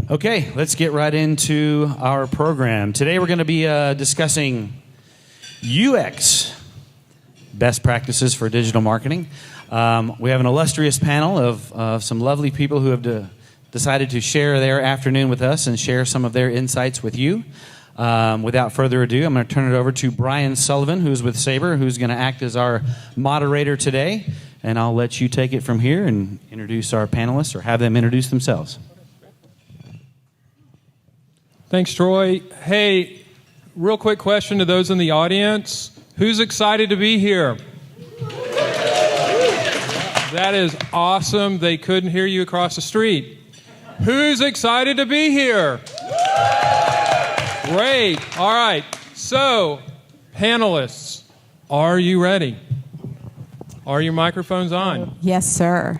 Okay, let's get right into our program. Today we're going to be discussing UX, best practices for digital marketing. We have an illustrious panel of some lovely people who have decided to share their afternoon with us and share some of their insights with you. Without further ado, I'm going to turn it over to Brian Sullivan, who's with Sabre, who's going to act as our moderator today. And I'll let you take it from here and introduce our panelists or have them introduce themselves. Thanks, Troy. Hey, real quick question to those in the audience. Who's excited to be here? That is awesome. They couldn't hear you across the street. Who's excited to be here? Great. All right. So, panelists, are you ready? Are your microphones on? Yes, sir.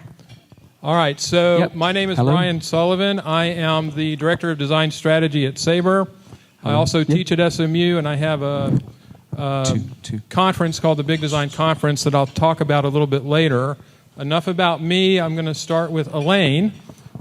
All right. So, Yep. My name is Hello. Brian Sullivan. I am the Director of Design Strategy at Sabre. I also teach at SMU, and I have a conference called the Big Design Conference that I'll talk about a little bit later. Enough about me. I'm going to start with Elaine.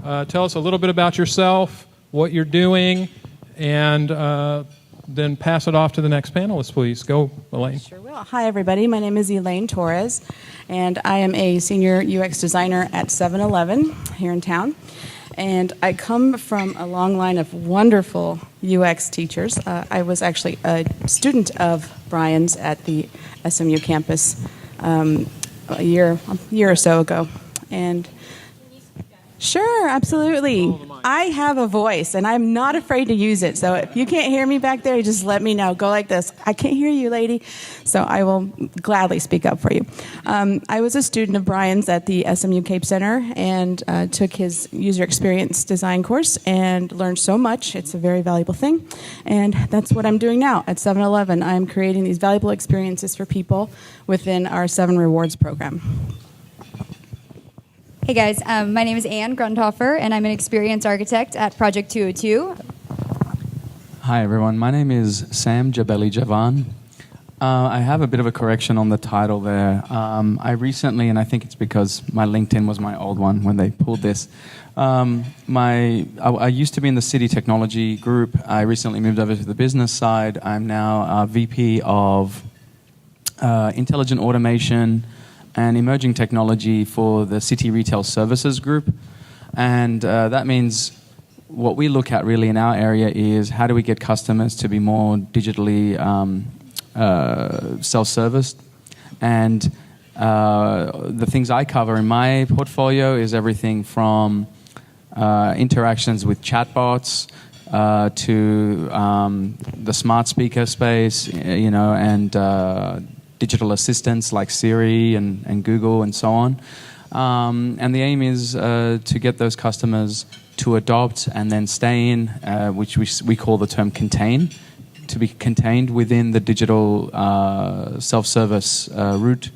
Tell us a little bit about yourself, what you're doing, and then pass it off to the next panelist, please. Go, Elaine. Sure will. Hi, everybody. My name is Elaine Torres, and I am a senior UX designer at 7-Eleven here in town. And I come from a long line of wonderful UX teachers. I was actually a student of Brian's at the SMU campus a year or so ago. And sure, absolutely. I have a voice, and I'm not afraid to use it. So if you can't hear me back there, just let me know. Go like this. I can't hear you, lady. So I will gladly speak up for you. I was a student of Brian's at the SMU Cape Center and took his user experience design course and learned so much. It's a very valuable thing. And that's what I'm doing now at 7-Eleven. I'm creating these valuable experiences for people within our 7 Rewards program. Hey guys, my name is Anne Grundhofer, and I'm an experience architect at Project 202. Hi, everyone. My name is Sam Jabeli Javan. I have a bit of a correction on the title there. I recently, and I think it's because my LinkedIn was my old one when they pulled this, I used to be in the city technology group. I recently moved over to the business side. I'm now VP of Intelligent Automation and Emerging Technology for the City Retail Services Group. And that means what we look at really in our area is how do we get customers to be more digitally self-serviced. And the things I cover in my portfolio is everything from interactions with chatbots to the smart speaker space, and digital assistants like Siri and Google and so on. And the aim is to get those customers to adopt and then stay in, which we call the term contain, to be contained within the digital self-service route.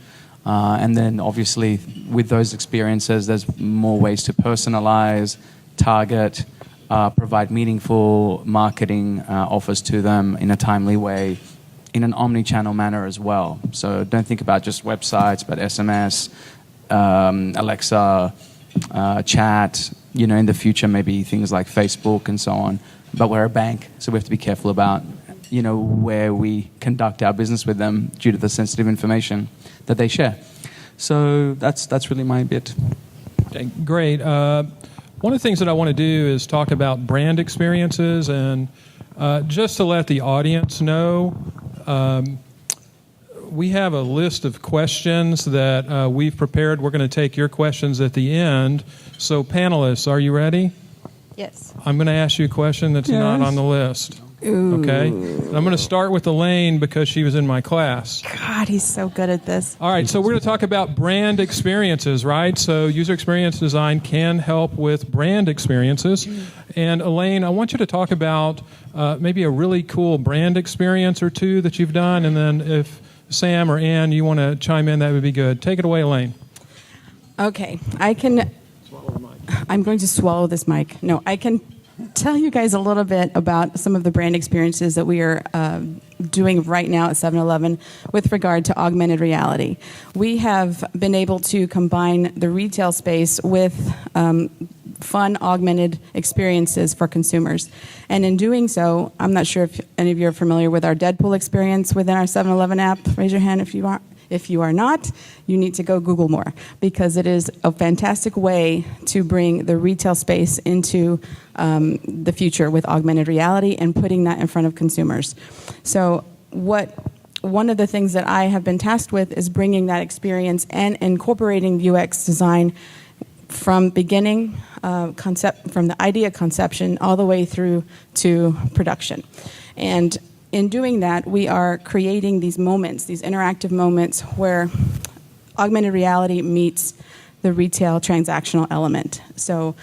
And then obviously with those experiences, there's more ways to personalize, target, provide meaningful marketing offers to them in a timely way, in an omni-channel manner as well. So don't think about just websites, but SMS, Alexa, chat, in the future maybe things like Facebook and so on. But we're a bank, so we have to be careful about, where we conduct our business with them due to the sensitive information that they share. So that's really my bit. Okay, great. One of the things that I want to do is talk about brand experiences, and just to let the audience know, we have a list of questions that we've prepared. We're going to take your questions at the end. So panelists, are you ready? Yes. I'm going to ask you a question that's not on the list. Ooh. Okay? And I'm going to start with Elaine because she was in my class. God, he's so good at this. All right, so we're going to talk about brand experiences, right? So user experience design can help with brand experiences. And Elaine, I want you to talk about maybe a really cool brand experience or two that you've done, and then if Sam or Ann, you want to chime in, that would be good. Take it away, Elaine. Okay, I'm going to swallow this mic. No, I can tell you guys a little bit about some of the brand experiences that we are doing right now at 7-Eleven with regard to augmented reality. We have been able to combine the retail space with fun, augmented experiences for consumers. And in doing so, I'm not sure if any of you are familiar with our Deadpool experience within our 7-Eleven app. Raise your hand if you are. If you are not, you need to go Google more, because it is a fantastic way to bring the retail space into the future with augmented reality and putting that in front of consumers. So one of the things that I have been tasked with is bringing that experience and incorporating UX design from beginning from the idea conception all the way through to production. And in doing that, we are creating these moments, these interactive moments where augmented reality meets the retail transactional element. So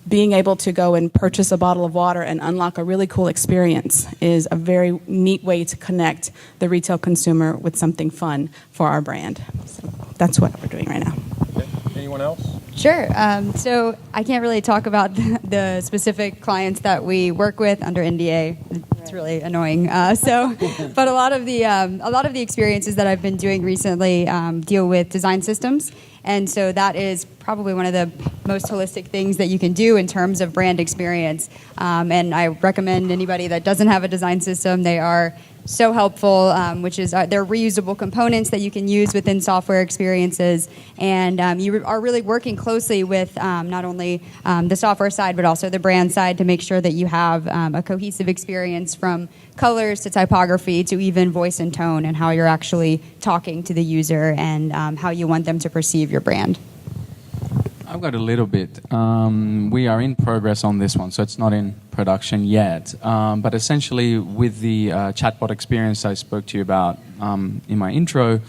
being able to go and purchase a bottle of water and unlock a really cool experience is a very neat way to connect the retail consumer with something fun for our brand. So that's what we're doing right now. Okay. Anyone else? Sure. So I can't really talk about the specific clients that we work with under NDA. It's really annoying. But a lot of the experiences that I've been doing recently deal with design systems, and so that is probably one of the most holistic things that you can do in terms of brand experience. And I recommend anybody that doesn't have a design system. They are so helpful, which is they're reusable components that you can use within software experiences, and you are really working closely with not only the software side but also the brand side to make sure that you have a cohesive experience from colors to typography to even voice and tone, and how you're actually talking to the user and how you want them to perceive your brand. I've got a little bit. We are in progress on this one, so it's not in production yet. But essentially, with the chatbot experience I spoke to you about in my intro,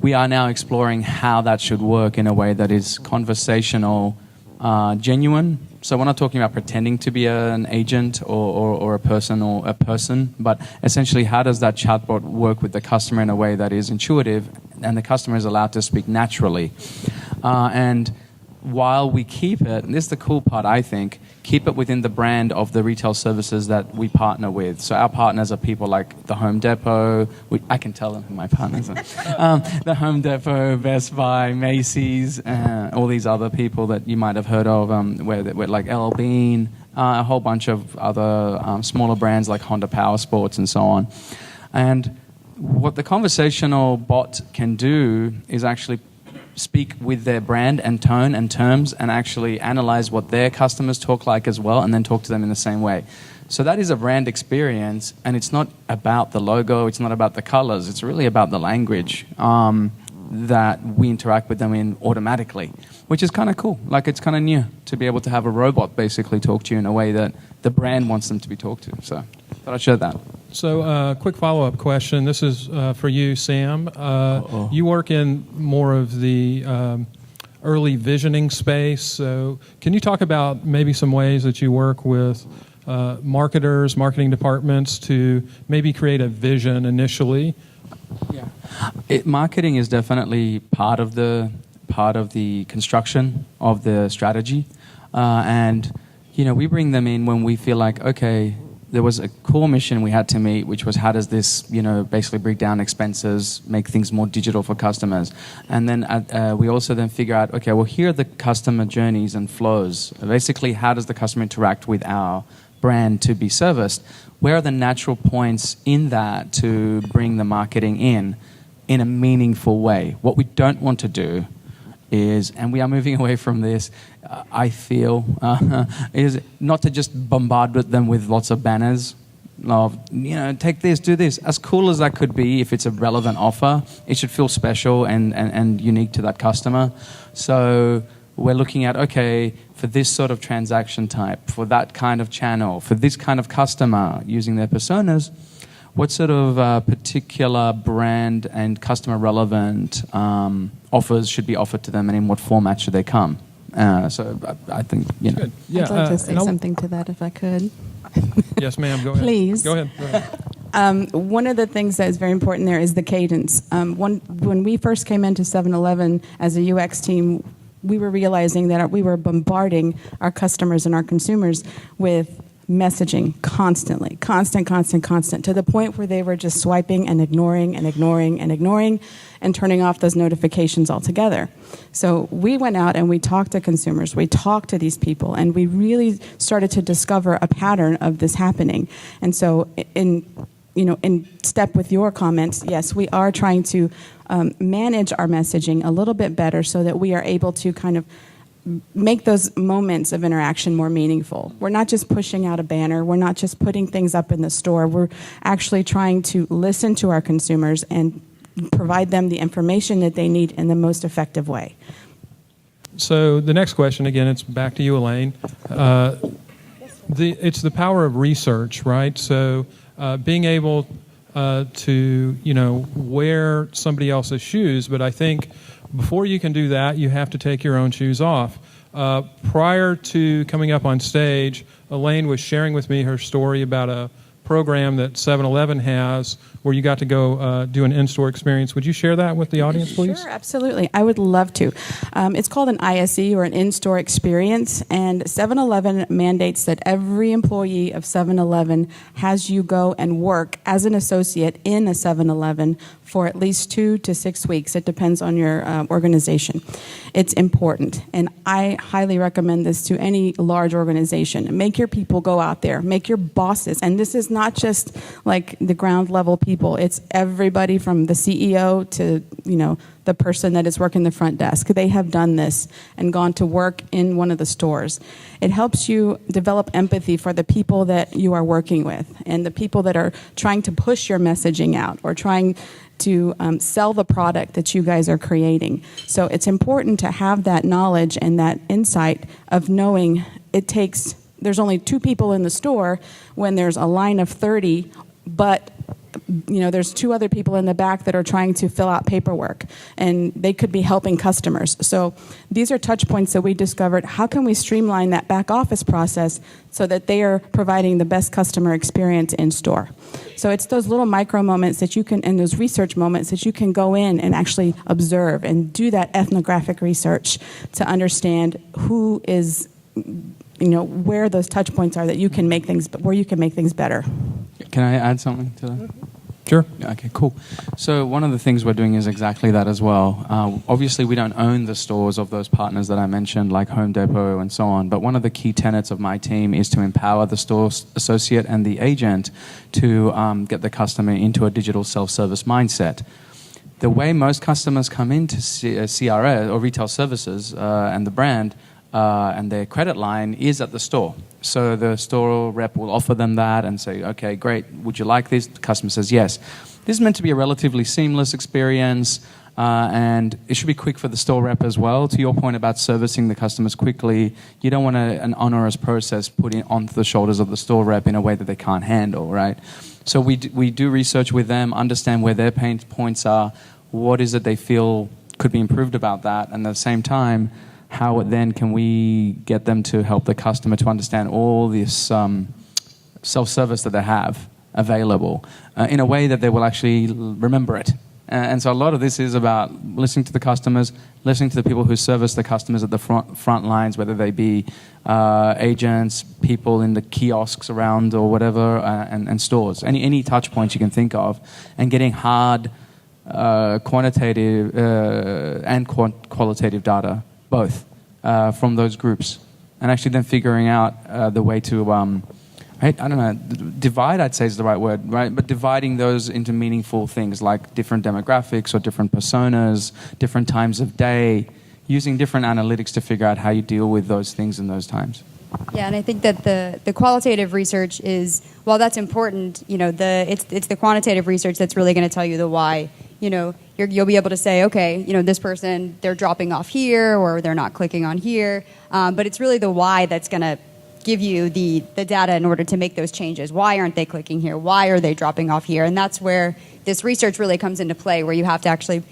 we are now exploring how that should work in a way that is conversational, genuine. So we're not talking about pretending to be an agent or a person, but essentially, how does that chatbot work with the customer in a way that is intuitive and the customer is allowed to speak naturally? And while we keep it, and this is the cool part, I think, keep it within the brand of the retail services that we partner with. So our partners are people like the Home Depot. I can tell them who my partners are. The Home Depot, Best Buy, Macy's, all these other people that you might have heard of, where like L. Bean, a whole bunch of other smaller brands like Honda Power Sports and so on. And what the conversational bot can do is actually speak with their brand and tone and terms and actually analyze what their customers talk like as well, and then talk to them in the same way. So that is a brand experience, and it's not about the logo, it's not about the colors, it's really about the language that we interact with them in automatically, which is kind of cool. Like, it's kind of new to be able to have a robot basically talk to you in a way that the brand wants them to be talked to. So thought I'd share that. So, quick follow-up question. This is for you, Sam. You work in more of the early visioning space. So, can you talk about maybe some ways that you work with marketers, marketing departments to maybe create a vision initially? Yeah, marketing is definitely part of the construction of the strategy, and we bring them in when we feel like, okay, there was a core mission we had to meet, which was how does this, basically break down expenses, make things more digital for customers. And then we also then figure out, okay, well, here are the customer journeys and flows. Basically, how does the customer interact with our brand to be serviced? Where are the natural points in that to bring the marketing in a meaningful way? What we don't want to do is, and we are moving away from this, I feel, is not to just bombard them with lots of banners of, take this, do this. As cool as that could be, if it's a relevant offer, it should feel special and unique to that customer. So we're looking at, okay, for this sort of transaction type, for that kind of channel, for this kind of customer, using their personas, what sort of particular brand and customer relevant offers should be offered to them, and in what format should they come? So I think, Good. Yeah, I'd like to say something to that if I could. Yes, ma'am. Go ahead. Please. Go ahead. One of the things that is very important there is the cadence. When we first came into 7-Eleven as a UX team, we were realizing that we were bombarding our customers and our consumers with messaging constantly, constant, to the point where they were just swiping and ignoring and turning off those notifications altogether. So we went out and we talked to consumers, we talked to these people, and we really started to discover a pattern of this happening. And so in step with your comments, yes, we are trying to manage our messaging a little bit better so that we are able to kind of make those moments of interaction more meaningful. We're not just pushing out a banner. We're not just putting things up in the store. We're actually trying to listen to our consumers and provide them the information that they need in the most effective way. So the next question, again, it's back to you, Elaine. It's the power of research, right? So being able to, wear somebody else's shoes, but I think before you can do that, you have to take your own shoes off. Prior to coming up on stage, Elaine was sharing with me her story about a program that 7-Eleven has where you got to go do an in-store experience. Would you share that with the audience, please? Sure, absolutely. I would love to. It's called an ISE, or an in-store experience, and 7-Eleven mandates that every employee of 7-Eleven has you go and work as an associate in a 7-Eleven for at least 2 to 6 weeks. It depends on your organization. It's important, and I highly recommend this to any large organization. Make your people go out there. Make your bosses, and this is not just like the ground level people. It's everybody from the CEO to, the person that is working the front desk. They have done this and gone to work in one of the stores. It helps you develop empathy for the people that you are working with and the people that are trying to push your messaging out or trying to sell the product that you guys are creating. So it's important to have that knowledge and that insight of knowing there's only 2 people in the store when there's a line of 30, but there's 2 other people in the back that are trying to fill out paperwork, and they could be helping customers. So these are touch points that we discovered. How can we streamline that back office process so that they are providing the best customer experience in store? So it's those little micro moments that you can, and those research moments that you can go in and actually observe and do that ethnographic research to understand who is, where those touch points are that you can make things, where you can make things better. Can I add something to that? Sure. Okay, cool. So one of the things we're doing is exactly that as well. Obviously, we don't own the stores of those partners that I mentioned, like Home Depot and so on, but one of the key tenets of my team is to empower the store associate and the agent to get the customer into a digital self-service mindset. The way most customers come into CRS or retail services and the brand and their credit line is at the store. So the store rep will offer them that and say, okay, great, would you like this? The customer says yes. This is meant to be a relatively seamless experience, and it should be quick for the store rep as well. To your point about servicing the customers quickly, you don't want an onerous process put onto the shoulders of the store rep in a way that they can't handle, right? So we do research with them, understand where their pain points are, what is it they feel could be improved about that, and at the same time, how then can we get them to help the customer to understand all this self-service that they have available in a way that they will actually remember it. And so a lot of this is about listening to the customers, listening to the people who service the customers at the front lines, whether they be agents, people in the kiosks around or whatever, and stores. Any touch points you can think of, and getting hard quantitative and qualitative data, both, from those groups, and actually then figuring out the way to, I don't know, divide, I'd say is the right word, right? But dividing those into meaningful things like different demographics or different personas, different times of day, using different analytics to figure out how you deal with those things in those times. Yeah, and I think that the qualitative research is, while that's important, it's the quantitative research that's really going to tell you the why. You'll be able to say, okay, this person, they're dropping off here or they're not clicking on here. But it's really the why that's going to give you the data in order to make those changes. Why aren't they clicking here? Why are they dropping off here? And that's where this research really comes into play, where you have to actually,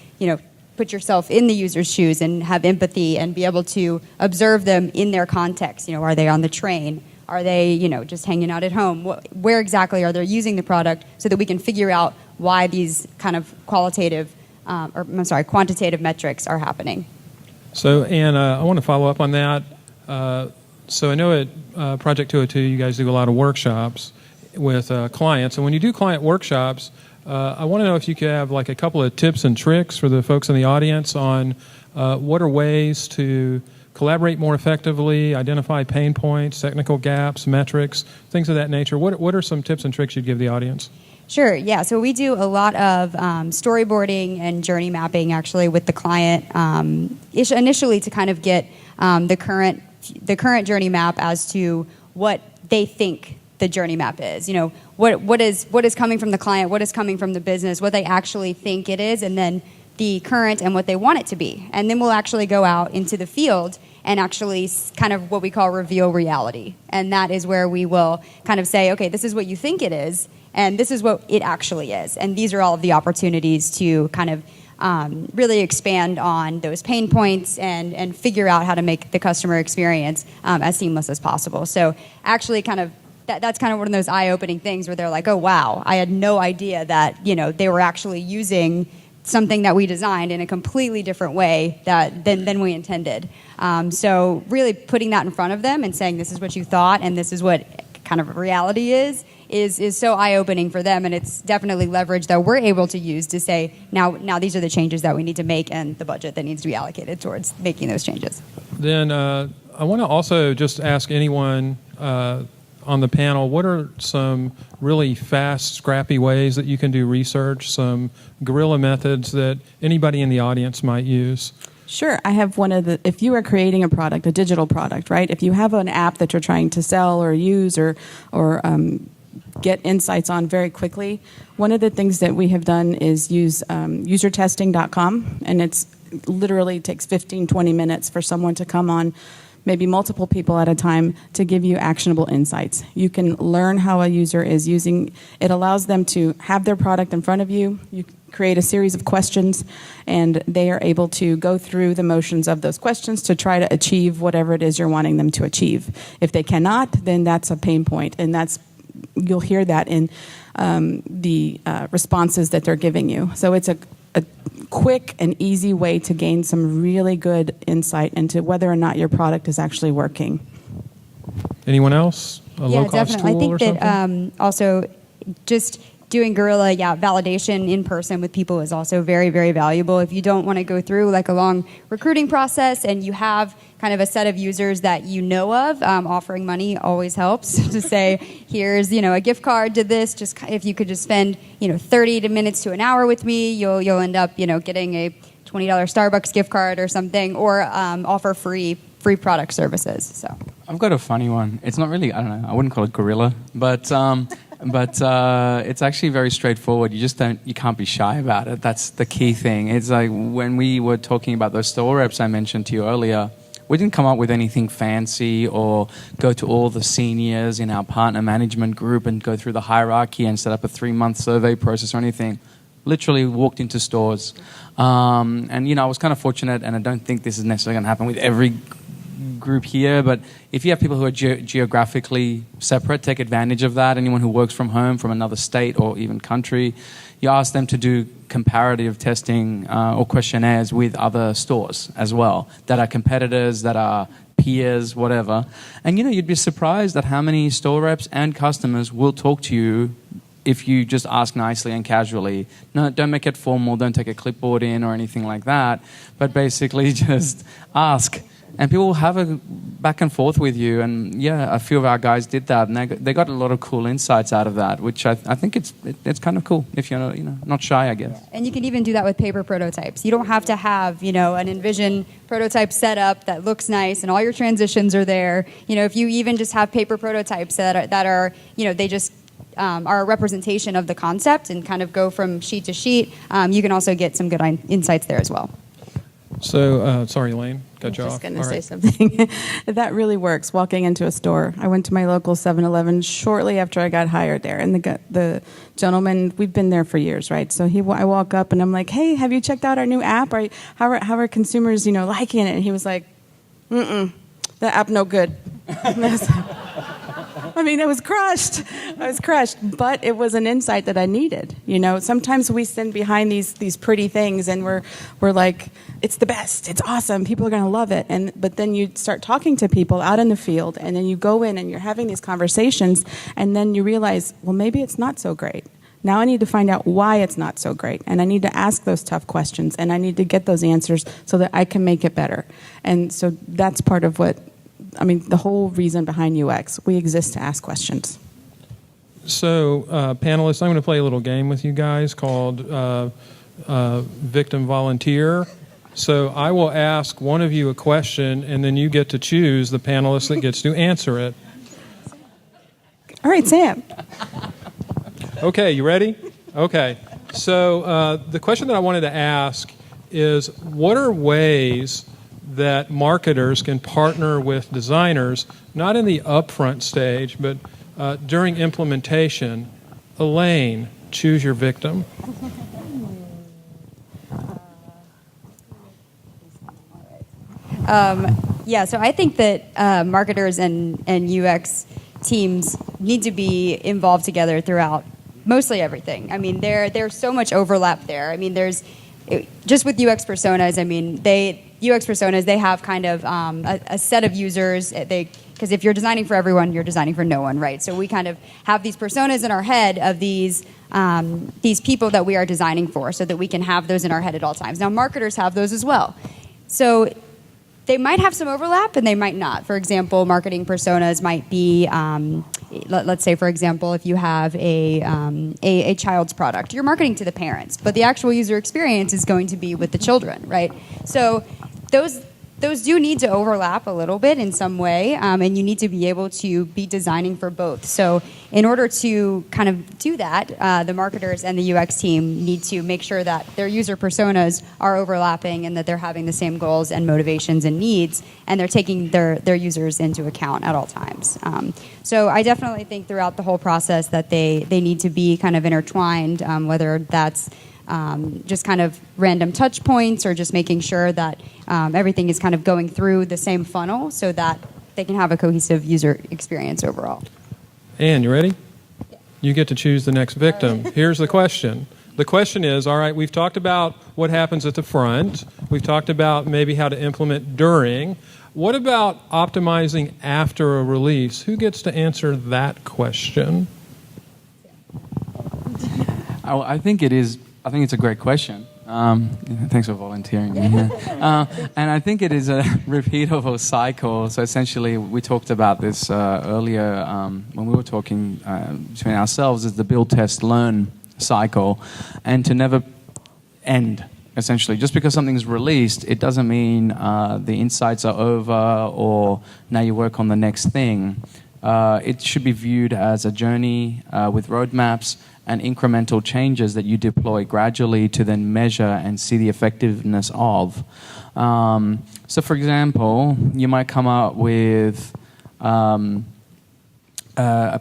put yourself in the user's shoes and have empathy and be able to observe them in their context. Are they on the train? Are they, just hanging out at home? Where exactly are they using the product, so that we can figure out why these kind of quantitative metrics are happening. So, Anne, I want to follow up on that. So I know at Project 202 you guys do a lot of workshops with clients, and when you do client workshops, I want to know if you could have like a couple of tips and tricks for the folks in the audience on what are ways to collaborate more effectively, identify pain points, technical gaps, metrics, things of that nature. What are some tips and tricks you'd give the audience? Sure, yeah. So we do a lot of storyboarding and journey mapping actually with the client initially to kind of get the current journey map as to what they think the journey map is. You know, what is coming from the client, what is coming from the business, what they actually think it is, and then the current and what they want it to be. And then we'll actually go out into the field and actually kind of what we call reveal reality. And that is where we will kind of say, okay, this is what you think it is, and this is what it actually is. And these are all of the opportunities to kind of really expand on those pain points and figure out how to make the customer experience as seamless as possible. So actually kind of that's kind of one of those eye-opening things where they're like, oh, wow, I had no idea that, you know, they were actually using something that we designed in a completely different way than we intended. So really putting that in front of them and saying this is what you thought and this is what kind of reality is so eye-opening for them, and it's definitely leverage that we're able to use to say, now these are the changes that we need to make and the budget that needs to be allocated towards making those changes. Then I want to also just ask anyone on the panel, what are some really fast, scrappy ways that you can do research, some guerrilla methods that anybody in the audience might use? Sure. I have if you are creating a product, a digital product, right? If you have an app that you're trying to sell or use or get insights on very quickly, one of the things that we have done is use usertesting.com, and it's literally takes 15, 20 minutes for someone to come on, maybe multiple people at a time, to give you actionable insights. You can learn how a user is using. It allows them to have their product in front of you. You create a series of questions, and they are able to go through the motions of those questions to try to achieve whatever it is you're wanting them to achieve. If they cannot, then that's a pain point, and you'll hear that in the responses that they're giving you. So it's a quick and easy way to gain some really good insight into whether or not your product is actually working. Anyone else? Yeah, definitely. I think that also just doing guerrilla validation in person with people is also very, very valuable. If you don't want to go through like a long recruiting process and you have kind of a set of users that you know of, offering money always helps to say, here's, a gift card to this. Just if you could just spend, 30 minutes to an hour with me, you'll end up, getting a $20 Starbucks gift card or something, or offer free product services. So I've got a funny one. It's not really, I don't know, I wouldn't call it guerrilla, but it's actually very straightforward. You can't be shy about it. That's the key thing. It's like when we were talking about those store reps I mentioned to you earlier, we didn't come up with anything fancy or go to all the seniors in our partner management group and go through the hierarchy and set up a 3-month survey process or anything. Literally walked into stores. And, I was kind of fortunate, and I don't think this is necessarily going to happen with every group here, but if you have people who are geographically separate, take advantage of that. Anyone who works from home, from another state or even country, you ask them to do comparative testing or questionnaires with other stores as well that are competitors, that are peers, whatever. And you'd be surprised at how many store reps and customers will talk to you if you just ask nicely and casually. No, don't make it formal, don't take a clipboard in or anything like that, but basically just ask. And people will have a back and forth with you. And a few of our guys did that, and they got a lot of cool insights out of that, which I think it's kind of cool if you're not shy, I guess. And you can even do that with paper prototypes. You don't have to have an Envision prototype set up that looks nice and all your transitions are there. If you even just have paper prototypes that are they just are a representation of the concept and kind of go from sheet to sheet, you can also get some good insights there as well. So, sorry, Elaine, cut you off. I was just going to say something. That really works, walking into a store. I went to my local 7-Eleven shortly after I got hired there, and the gentleman, we've been there for years, right? So I walk up, and I'm like, hey, have you checked out our new app? How are consumers, liking it? And he was like, the app no good. I mean, I was crushed. But it was an insight that I needed. Sometimes we stand behind these pretty things, and we're like, it's the best, it's awesome, people are going to love it. But then you start talking to people out in the field, and then you go in and you're having these conversations, and then you realize, well, maybe it's not so great. Now I need to find out why it's not so great, and I need to ask those tough questions, and I need to get those answers so that I can make it better. And so that's part of the whole reason behind UX. We exist to ask questions. So, panelists, I'm going to play a little game with you guys called Victim Volunteer. So I will ask one of you a question, and then you get to choose the panelist that gets to answer it. All right, Sam. Okay, you ready? Okay. So the question that I wanted to ask is, what are ways that marketers can partner with designers, not in the upfront stage, but during implementation? Elaine, choose your victim. So I think that marketers and UX teams need to be involved together throughout mostly everything. I mean, there's so much overlap there. I mean, just with UX personas. I mean, UX personas, they have kind of a set of users. Because if you're designing for everyone, you're designing for no one, right? So we kind of have these personas in our head of these people that we are designing for, so that we can have those in our head at all times. Now, marketers have those as well. So they might have some overlap and they might not. For example, marketing personas might be, let's say, for example, if you have a child's product, you're marketing to the parents, but the actual user experience is going to be with the children, right? So those do need to overlap a little bit in some way, and you need to be able to be designing for both. So in order to kind of do that, the marketers and the UX team need to make sure that their user personas are overlapping and that they're having the same goals and motivations and needs, and they're taking their users into account at all times. So I definitely think throughout the whole process that they need to be kind of intertwined, whether that's just kind of random touch points or just making sure that everything is kind of going through the same funnel so that they can have a cohesive user experience overall. Anne, you ready? Yeah. You get to choose the next victim. Here's the question. The question is, all right, we've talked about what happens at the front. We've talked about maybe how to implement during. What about optimizing after a release? Who gets to answer that question? I think it's a great question. Thanks for volunteering. And I think it is a repeatable cycle. So essentially, we talked about this earlier when we were talking between ourselves, is the build, test, learn cycle, and to never end. Essentially, just because something's released, it doesn't mean the insights are over or now you work on the next thing. It should be viewed as a journey with roadmaps and incremental changes that you deploy gradually to then measure and see the effectiveness of. So, for example, you might come up with a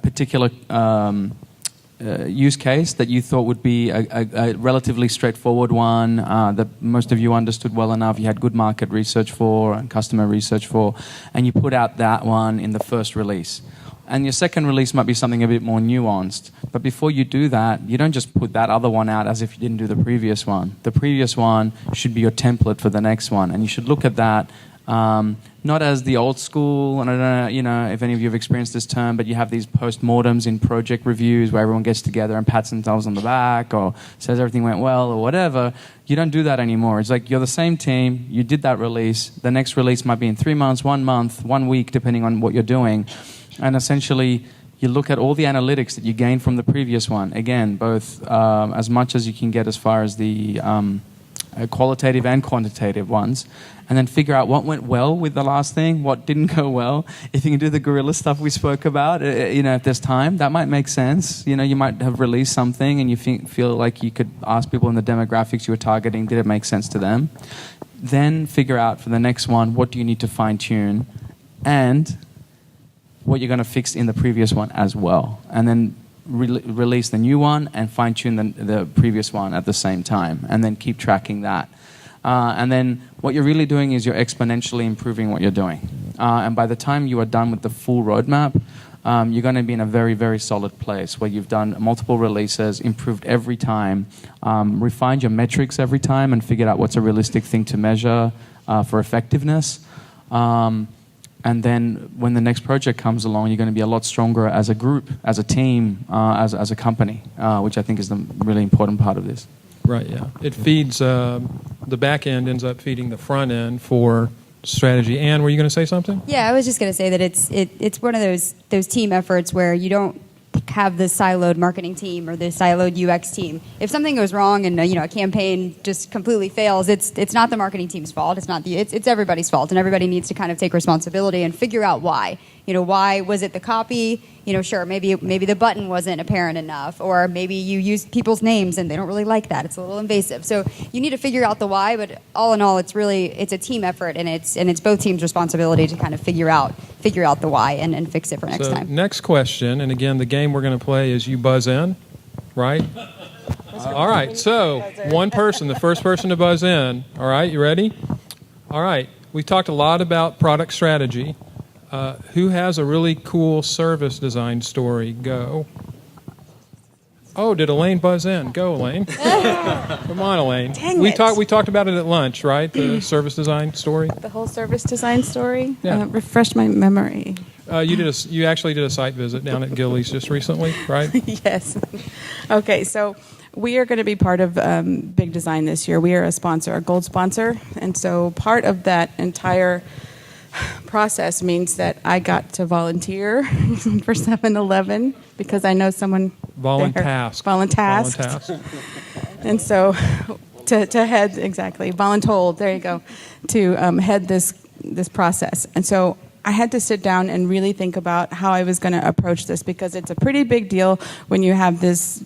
particular use case that you thought would be a relatively straightforward one that most of you understood well enough, you had good market research for and customer research for, and you put out that one in the first release. And your second release might be something a bit more nuanced. But before you do that, you don't just put that other one out as if you didn't do the previous one. The previous one should be your template for the next one. And you should look at that not as the old school, and I don't know, if any of you have experienced this term, but you have these post-mortems in project reviews where everyone gets together and pats themselves on the back or says everything went well or whatever. You don't do that anymore. It's like you're the same team, you did that release, the next release might be in 3 months, 1 month, 1 week, depending on what you're doing. And essentially, you look at all the analytics that you gained from the previous one. Again, both as much as you can get as far as the qualitative and quantitative ones, and then figure out what went well with the last thing, what didn't go well. If you can do the guerrilla stuff we spoke about, if there's time, that might make sense. You might have released something and you feel like you could ask people in the demographics you were targeting, did it make sense to them? Then figure out for the next one, what do you need to fine-tune, and what you're going to fix in the previous one as well. And then release the new one and fine-tune the previous one at the same time, and then keep tracking that. And then what you're really doing is you're exponentially improving what you're doing. And by the time you are done with the full roadmap, you're going to be in a very, very solid place where you've done multiple releases, improved every time, refined your metrics every time, and figured out what's a realistic thing to measure for effectiveness. And then when the next project comes along, you're going to be a lot stronger as a group, as a team, as a company, which I think is the really important part of this. Right, yeah. It feeds, the back end ends up feeding the front end for strategy. Anne, were you going to say something? Yeah, I was just going to say that it's one of those team efforts where you don't have the siloed marketing team or the siloed UX team. If something goes wrong and a campaign just completely fails, it's not the marketing team's fault. It's everybody's fault, and everybody needs to kind of take responsibility and figure out why. Why was it the copy? Sure, maybe the button wasn't apparent enough, or maybe you used people's names and they don't really like that. It's a little invasive. So you need to figure out the why, but all in all, it's a team effort, and it's both teams' responsibility to kind of figure out the why and fix it for next time. Next question, and again, the game we're going to play is you buzz in, right? All right, so one person, the first person to buzz in. All right, you ready? All right, we talked a lot about product strategy. Who has a really cool service design story? Go. Oh, did Elaine buzz in? Go, Elaine. Come on, Elaine. Dang we it. talked about it at lunch, right? The service design story. The whole service design story? Yeah. Refresh my memory. You actually did a site visit down at Gillies just recently, right? Yes. Okay, so we are going to be part of Big Design this year. We are a sponsor, a gold sponsor. And so part of that entire process means that I got to volunteer for 7-Eleven because I know someone Voluntasked. And so to head, exactly, voluntold, there you go, to head this process. And so I had to sit down and really think about how I was going to approach this, because it's a pretty big deal when you have this,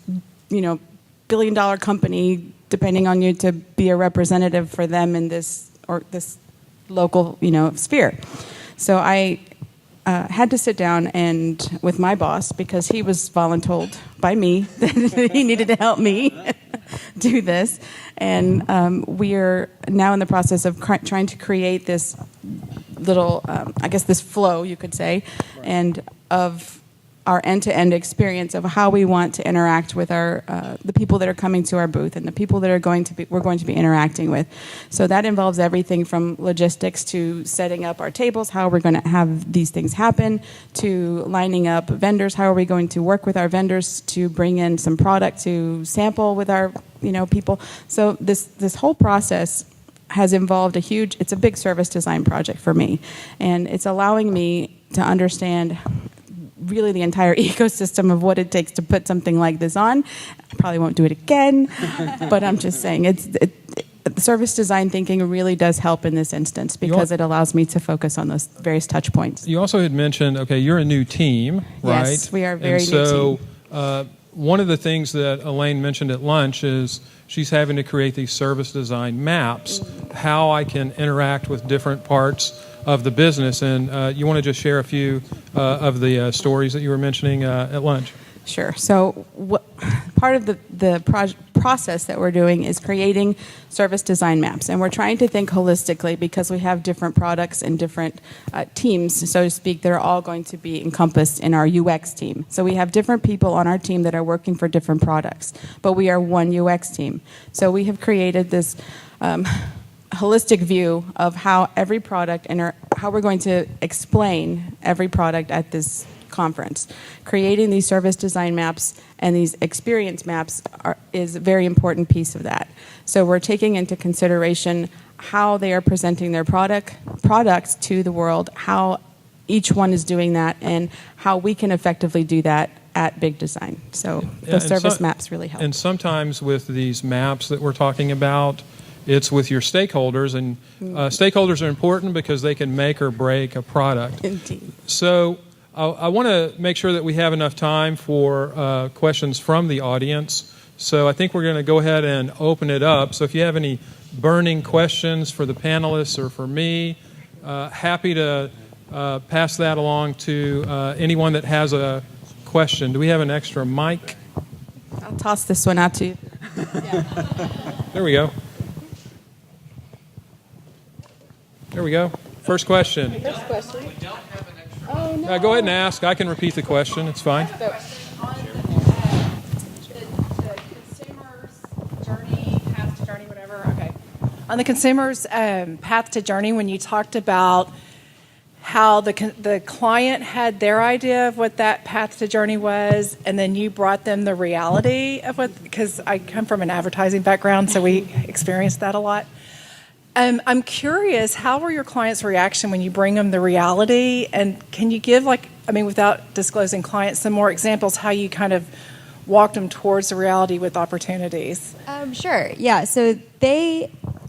billion-dollar company depending on you to be a representative for them in this local, sphere. So I had to sit down and with my boss, because he was voluntold by me that he needed to help me do this. And we are now in the process of trying to create this little, this flow, you could say, and of our end-to-end experience of how we want to interact with the people that are coming to our booth and the people that we're going to be interacting with. So that involves everything from logistics to setting up our tables, how we're going to have these things happen, to lining up vendors, how are we going to work with our vendors to bring in some product to sample with our people. So this whole process has involved it's a big service design project for me, and it's allowing me to understand really the entire ecosystem of what it takes to put something like this on. I probably won't do it again, but I'm just saying service design thinking really does help in this instance, because it allows me to focus on those various touch points. You also had mentioned, you're a new team, right? Yes, we are a very new team. So one of the things that Elaine mentioned at lunch is she's having to create these service design maps, how I can interact with different parts of the business. And you want to just share a few of the stories that you were mentioning at lunch? Sure. So part of the process that we're doing is creating service design maps. And we're trying to think holistically, because we have different products and different teams, so to speak, that are all going to be encompassed in our UX team. So we have different people on our team that are working for different products, but we are one UX team. So we have created this holistic view of how every product and how we're going to explain every product at this conference. Creating these service design maps and these experience maps is a very important piece of that. So we're taking into consideration how they are presenting their products to the world, how each one is doing that, and how we can effectively do that at Big Design. So the service maps really help. And sometimes with these maps that we're talking about, it's with your stakeholders, and stakeholders are important because they can make or break a product. Indeed. So I want to make sure that we have enough time for questions from the audience. So I think we're going to go ahead and open it up. So if you have any burning questions for the panelists or for me, happy to pass that along to anyone that has a question. Do we have an extra mic? I'll toss this one out to you. There we go. There we go. First question. Oh, no. Go ahead and ask. I can repeat the question. It's fine. On the consumer's journey, path to journey, whatever. Okay. On the consumer's path to journey, when you talked about how the client had their idea of what that path to journey was, and then you brought them the reality of what, because I come from an advertising background, so we experienced that a lot. I'm curious, how were your clients' reaction when you bring them the reality? And can you give, without disclosing clients, some more examples how you kind of walked them towards the reality with opportunities? Sure. Yeah. So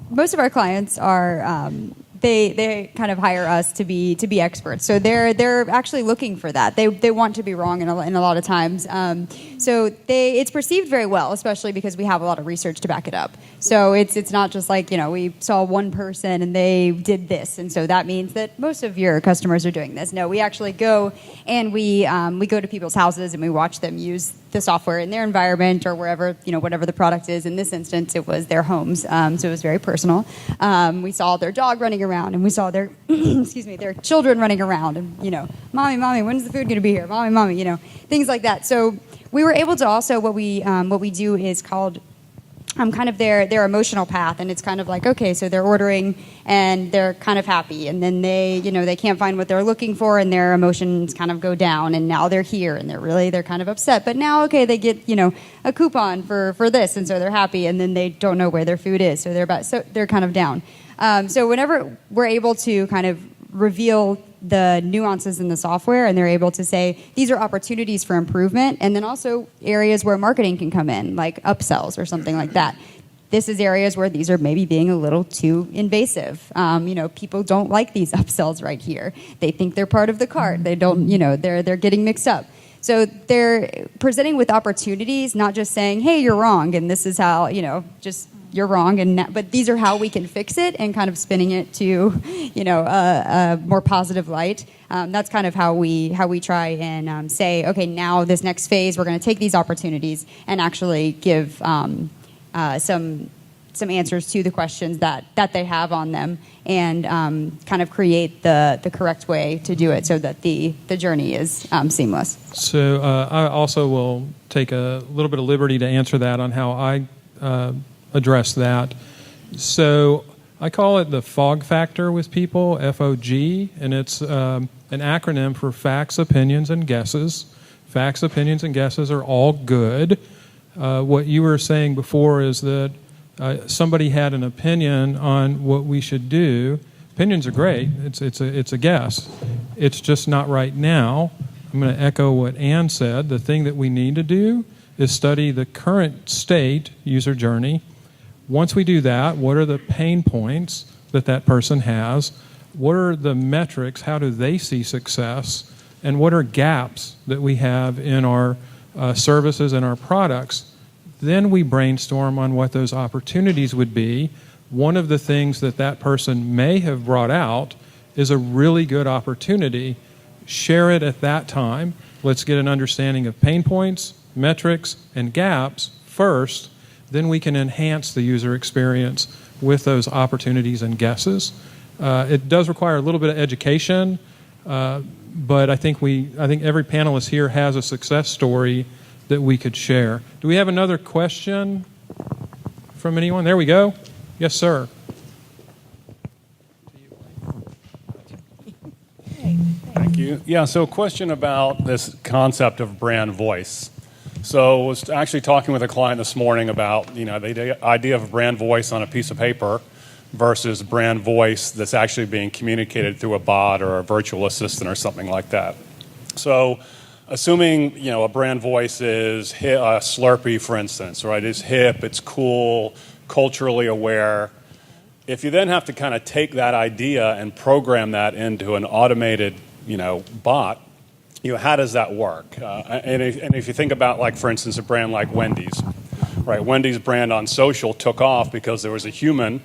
most of our clients are. They kind of hire us to be experts. So they're actually looking for that. They want to be wrong in a lot of times. So it's perceived very well, especially because we have a lot of research to back it up. So it's not just like, we saw one person and they did this, and so that means that most of your customers are doing this. No, we actually go and we go to people's houses and we watch them use the software in their environment or wherever, whatever the product is. In this instance, it was their homes, so it was very personal. We saw their dog running around, and we saw their their children running around, and mommy, when's the food going to be here? Mommy, things like that. So we were able to also what we do is called kind of their emotional path, and it's kind of like, okay, so they're ordering and they're kind of happy, and then they can't find what they're looking for, and their emotions kind of go down, and now they're here and they're kind of upset, but now, okay, they get a coupon for this, and so they're happy, and then they don't know where their food is, so they're kind of down. So whenever we're able to kind of reveal the nuances in the software, and they're able to say these are opportunities for improvement, and then also areas where marketing can come in, like upsells or something like that. This is areas where these are maybe being a little too invasive. People don't like these upsells right here. They think they're part of the cart. They don't, they're getting mixed up. So they're presenting with opportunities, not just saying, hey, you're wrong, and this is how, just you're wrong, but these are how we can fix it, and kind of spinning it to, a more positive light. That's kind of how we try and say, okay, now this next phase, we're going to take these opportunities and actually give some answers to the questions that they have on them, and kind of create the correct way to do it so that the journey is seamless. So I also will take a little bit of liberty to answer that on how I address that. So I call it the fog factor with people, FOG, and it's an acronym for facts, opinions, and guesses. Facts, opinions, and guesses are all good. What you were saying before is that somebody had an opinion on what we should do. Opinions are great. It's a guess. It's just not right now. I'm going to echo what Ann said. The thing that we need to do is study the current state user journey. Once we do that, what are the pain points that person has? What are the metrics? How do they see success? And what are gaps that we have in our services and our products? Then we brainstorm on what those opportunities would be. One of the things that person may have brought out is a really good opportunity. Share it at that time. Let's get an understanding of pain points, metrics, and gaps first. Then we can enhance the user experience with those opportunities and guesses. It does require a little bit of education, but I think every panelist here has a success story that we could share. Do we have another question from anyone? There we go. Yes, sir. Thank you. Yeah, so a question about this concept of brand voice. So I was actually talking with a client this morning about, the idea of a brand voice on a piece of paper versus brand voice that's actually being communicated through a bot or a virtual assistant or something like that. So assuming, a brand voice is a Slurpee, for instance, right? It's hip, it's cool, culturally aware. If you then have to kind of take that idea and program that into an automated, bot, how does that work? And if you think about, like, for instance, a brand like Wendy's, right? Wendy's brand on social took off because there was a human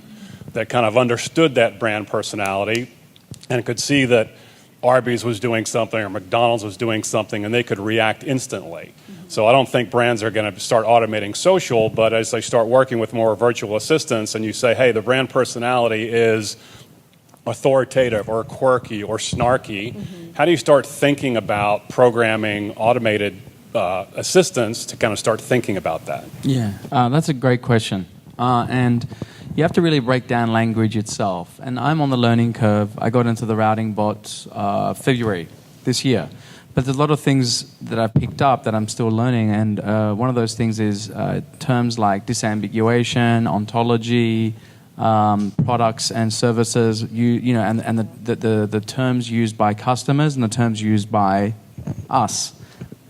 that kind of understood that brand personality and could see that Arby's was doing something or McDonald's was doing something, and they could react instantly. So I don't think brands are going to start automating social, but as they start working with more virtual assistants and you say, hey, the brand personality is authoritative or quirky or snarky, how do you start thinking about programming automated assistants to kind of start thinking about that? Yeah, that's a great question. And you have to really break down language itself. And I'm on the learning curve. I got into the routing bot February this year. But there's a lot of things that I've picked up that I'm still learning. And one of those things is terms like disambiguation, ontology, products and services, and the terms used by customers and the terms used by us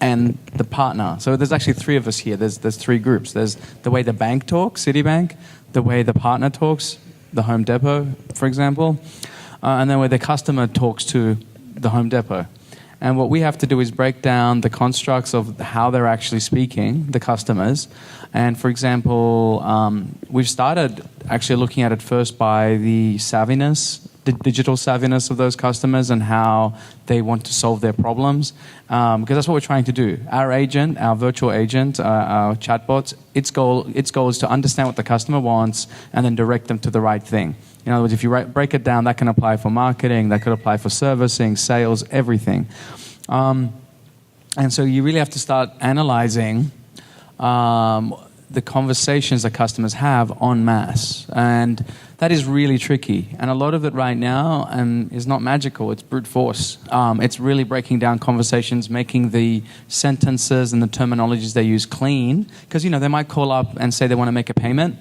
and the partner. So there's actually three of us here. There's three groups. There's the way the bank talks, Citibank, the way the partner talks, the Home Depot, for example, and then where the customer talks to the Home Depot. And what we have to do is break down the constructs of how they're actually speaking, the customers. And for example, we've started actually looking at it first by the savviness, the digital savviness of those customers and how they want to solve their problems. Because that's what we're trying to do. Our agent, our virtual agent, our chatbots, its goal is to understand what the customer wants and then direct them to the right thing. In other words, if you break it down, that can apply for marketing, that could apply for servicing, sales, everything. And so you really have to start analyzing the conversations that customers have en masse. And that is really tricky. And a lot of it right now is not magical, it's brute force. It's really breaking down conversations, making the sentences and the terminologies they use clean. Because, they might call up and say they want to make a payment.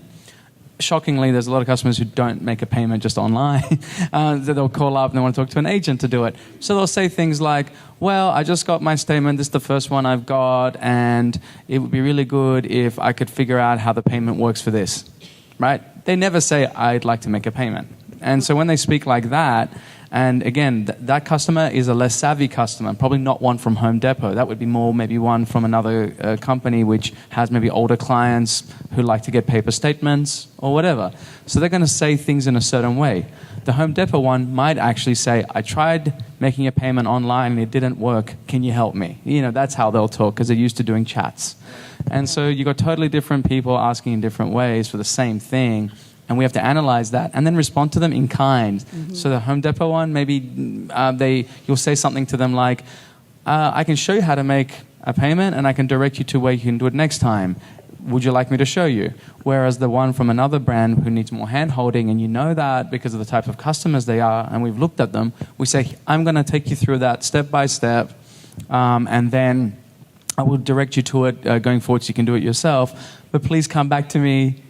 Shockingly, there's a lot of customers who don't make a payment just online. They'll call up and they want to talk to an agent to do it. So they'll say things like, well, I just got my statement. This is the first one I've got. And it would be really good if I could figure out how the payment works for this. Right? They never say, I'd like to make a payment. And so when they speak like that, and again, that customer is a less savvy customer, probably not one from Home Depot. That would be more maybe one from another company which has maybe older clients who like to get paper statements or whatever. So they're going to say things in a certain way. The Home Depot one might actually say, I tried making a payment online and it didn't work. Can you help me? That's how they'll talk because they're used to doing chats. And so you've got totally different people asking in different ways for the same thing. And we have to analyze that and then respond to them in kind. Mm-hmm. So the Home Depot one, maybe you'll say something to them like, I can show you how to make a payment and I can direct you to where you can do it next time. Would you like me to show you? Whereas the one from another brand who needs more hand-holding, and you know that because of the type of customers they are, and we've looked at them, we say, I'm going to take you through that step by step, and then I will direct you to it going forward so you can do it yourself. But please come back to me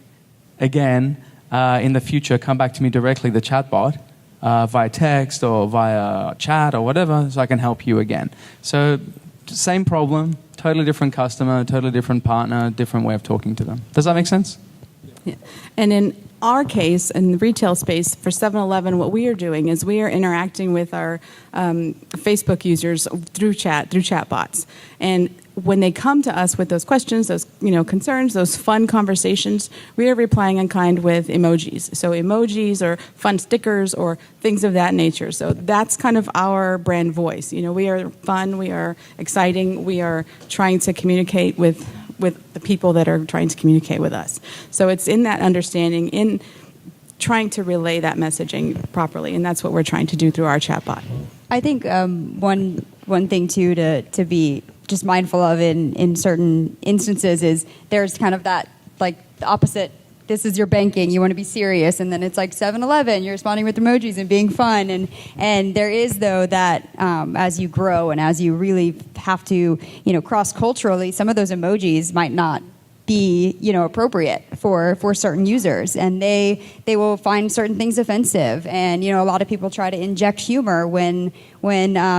again in the future. Come back to me directly, the chatbot, via text or via chat or whatever, so I can help you again. So same problem, totally different customer, totally different partner, different way of talking to them. Does that make sense? Yeah. And in our case, in the retail space for 7-Eleven, what we are doing is we are interacting with our Facebook users through chat bots. And when they come to us with those questions, those concerns, those fun conversations, we are replying in kind with emojis. So emojis or fun stickers or things of that nature. So that's kind of our brand voice. We are fun, we are exciting, we are trying to communicate with the people that are trying to communicate with us. So it's in that understanding, in trying to relay that messaging properly, and that's what we're trying to do through our chatbot. I think one thing too to be just mindful of in certain instances is there's kind of that like the opposite. This is your banking. You want to be serious, and then it's like 7-Eleven. You're responding with emojis and being fun, and there is though that as you grow and as you really have to cross culturally, some of those emojis might not be appropriate for certain users, and they will find certain things offensive, and a lot of people try to inject humor when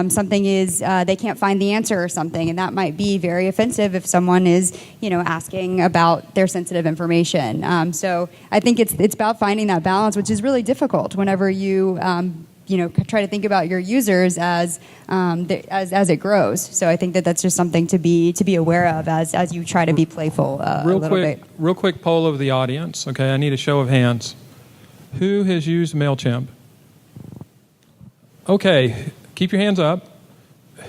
something is they can't find the answer or something, and that might be very offensive if someone is asking about their sensitive information. So I think it's about finding that balance, which is really difficult whenever you try to think about your users as it grows. So I think that's just something to be aware of as you try to be playful a little bit. Real quick poll of the audience. Okay, I need a show of hands. Who has used MailChimp? Okay, keep your hands up.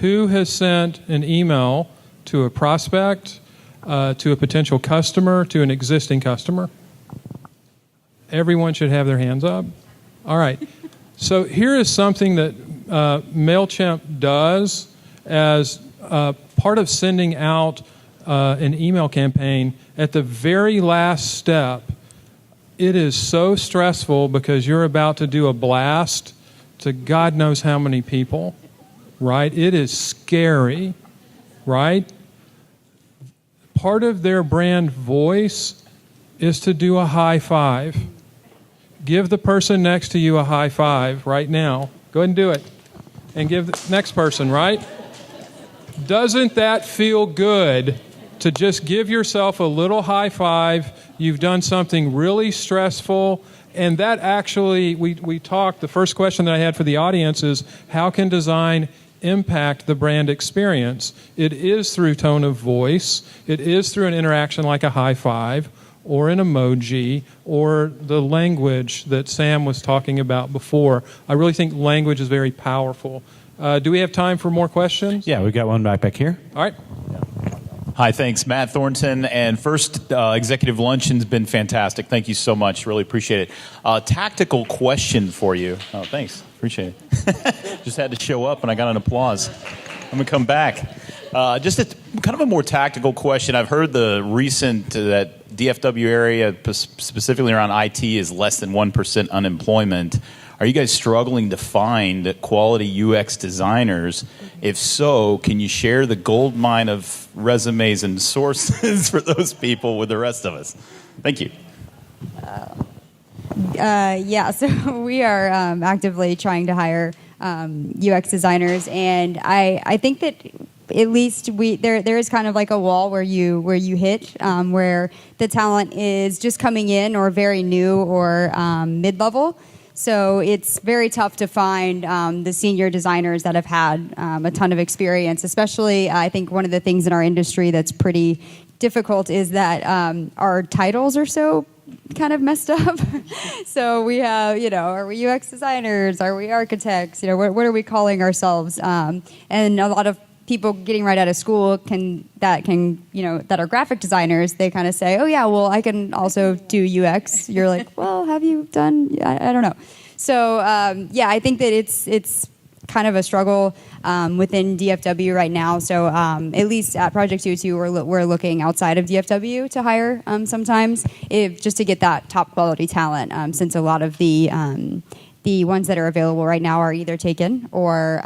Who has sent an email to a prospect, to a potential customer, to an existing customer? Everyone should have their hands up. All right. So here is something that MailChimp does as part of sending out an email campaign. At the very last step, it is so stressful because you're about to do a blast to God knows how many people, right? It is scary, right? Part of their brand voice is to do a high five. Give the person next to you a high five right now. Go ahead and do it. And give the next person, right? Doesn't that feel good to just give yourself a little high five? You've done something really stressful. And that actually, we talked, the first question that I had for the audience is, how can design impact the brand experience? It is through tone of voice. It is through an interaction like a high five or an emoji or the language that Sam was talking about before. I really think language is very powerful. Do we have time for more questions? Yeah, we've got one back here. All right. Hi, thanks. Matt Thornton. And first, Executive Luncheon's been fantastic. Thank you so much. Really appreciate it. Tactical question for you. Oh, thanks. Appreciate it. Just had to show up and I got an applause. I'm going to come back. Just kind of a more tactical question. I've heard the recent that DFW area, specifically around IT, is less than 1% unemployment. Are you guys struggling to find quality UX designers? If so, can you share the gold mine of resumes and sources for those people with the rest of us? Thank you. Yeah, so we are actively trying to hire UX designers, and I think that at least there is kind of like a wall where you hit where the talent is just coming in or very new or mid-level. So it's very tough to find the senior designers that have had a ton of experience, especially I think one of the things in our industry that's pretty difficult is that our titles are so kind of messed up. So we have, are we UX designers? Are we architects? What are we calling ourselves? And a lot of people getting right out of school that are graphic designers, they kind of say, oh yeah, well I can also do UX. You're like, well, have you done? I don't know. So yeah, I think that it's kind of a struggle within DFW right now. So at least at Project 202, we're looking outside of DFW to hire sometimes, just to get that top quality talent. Since a lot of the ones that are available right now are either taken or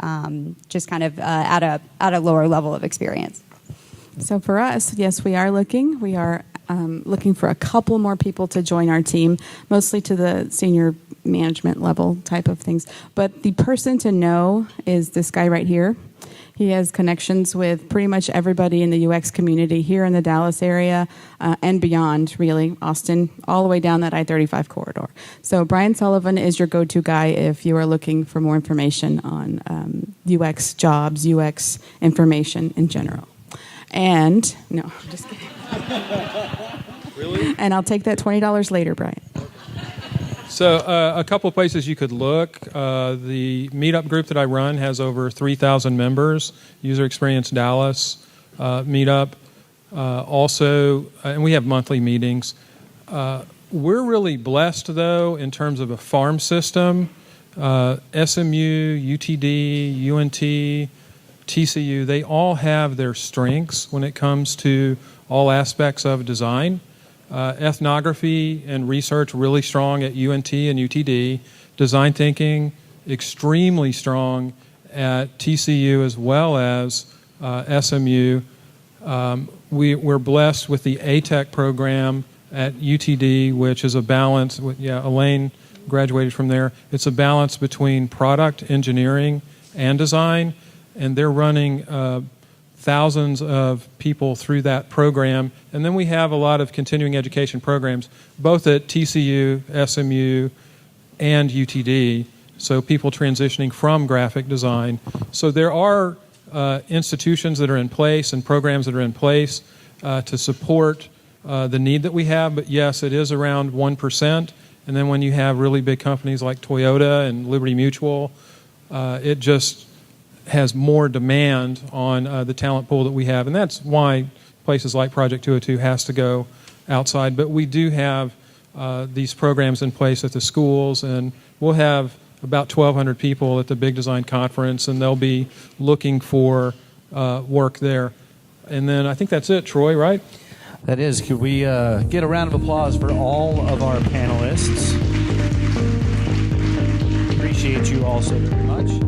just kind of at a lower level of experience. So for us, yes, we are looking. We are looking for a couple more people to join our team, mostly to the senior management level type of things. But the person to know is this guy right here. He has connections with pretty much everybody in the UX community here in the Dallas area and beyond, really, Austin, all the way down that I-35 corridor. So Brian Sullivan is your go-to guy if you are looking for more information on UX jobs, UX information in general. And, no, I'm just kidding. Really? And I'll take that $20 later, Brian. So a couple of places you could look. The meetup group that I run has over 3,000 members. User Experience Dallas meetup. Also, and we have monthly meetings. We're really blessed, though, in terms of a farm system. SMU, UTD, UNT, TCU, they all have their strengths when it comes to all aspects of design. Ethnography and research really strong at UNT and UTD. Design thinking extremely strong at TCU as well as SMU. We're blessed with the ATEC program at UTD, which is a balance. Elaine graduated from there. It's a balance between product engineering and design, and they're running thousands of people through that program. And then we have a lot of continuing education programs, both at TCU, SMU, and UTD, so people transitioning from graphic design. So there are institutions that are in place and programs that are in place to support the need that we have. But yes, it is around 1%. And then when you have really big companies like Toyota and Liberty Mutual, it just has more demand on the talent pool that we have. And that's why places like Project 202 has to go outside. But we do have these programs in place at the schools, and we'll have about 1,200 people at the Big Design Conference, and they'll be looking for work there. And then I think that's it, Troy, right? That is. Could we get a round of applause for all of our panelists? Appreciate you all so very much.